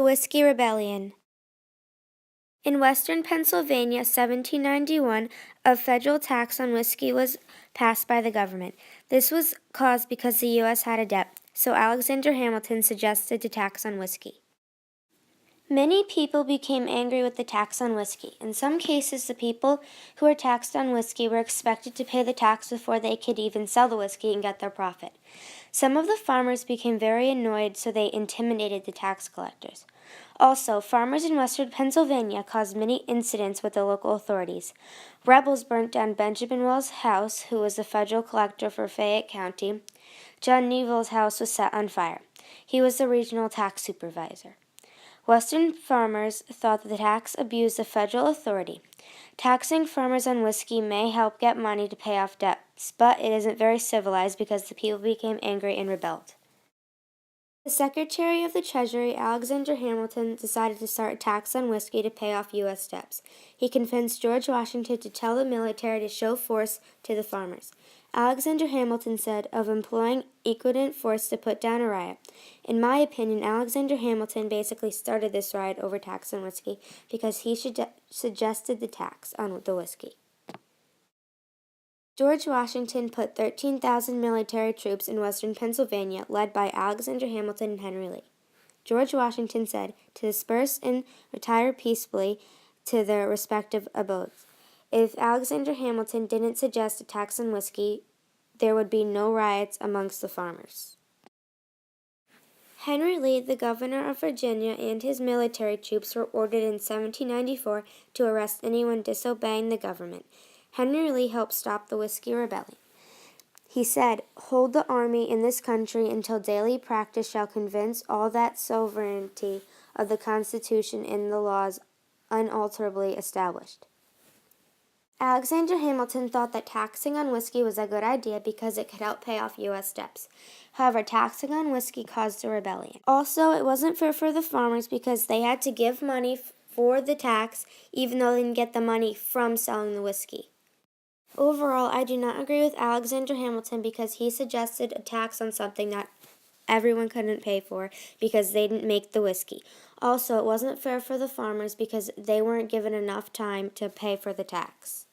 Whiskey Rebellion. In western Pennsylvania, 1791, a federal tax on whiskey was passed by the government. This was caused because the U.S. had a debt, so Alexander Hamilton suggested a tax on whiskey. Many people became angry with the tax on whiskey. In some cases, the people who were taxed on whiskey were expected to pay the tax before they could even sell the whiskey and get their profit. Some of the farmers became very annoyed, so they intimidated the tax collectors. Also, farmers in western Pennsylvania caused many incidents with the local authorities. Rebels burnt down Benjamin Well's house, who was the federal collector for Fayette County. John Neville's house was set on fire. He was the regional tax supervisor. Western farmers thought that the tax abused the federal authority. Taxing farmers on whiskey may help get money to pay off debts, but it isn't very civilized because the people became angry and rebelled. The Secretary of the Treasury, Alexander Hamilton, decided to start a tax on whiskey to pay off U.S. debts. He convinced George Washington to tell the military to show force to the farmers. Alexander Hamilton said of employing equivalent force to put down a riot. In my opinion, Alexander Hamilton basically started this riot over tax on whiskey because he suggested the tax on the whiskey. George Washington put 13,000 military troops in western Pennsylvania, led by Alexander Hamilton and Henry Lee. George Washington said to disperse and retire peaceably to their respective abodes. If Alexander Hamilton didn't suggest a tax on whiskey, there would be no riots amongst the farmers. Henry Lee, the governor of Virginia, and his military troops were ordered in 1794 to arrest anyone disobeying the government. Henry Lee helped stop the Whiskey Rebellion. He said, "Hold the army in this country until daily practice shall convince all that sovereignty of the Constitution and the laws unalterably established." Alexander Hamilton thought that taxing on whiskey was a good idea because it could help pay off U.S. debts. However, taxing on whiskey caused a rebellion. Also, it wasn't fair for the farmers because they had to give money for the tax even though they didn't get the money from selling the whiskey. Overall, I do not agree with Alexander Hamilton because he suggested a tax on something that everyone couldn't pay for because they didn't make the whiskey. Also, it wasn't fair for the farmers because they weren't given enough time to pay for the tax.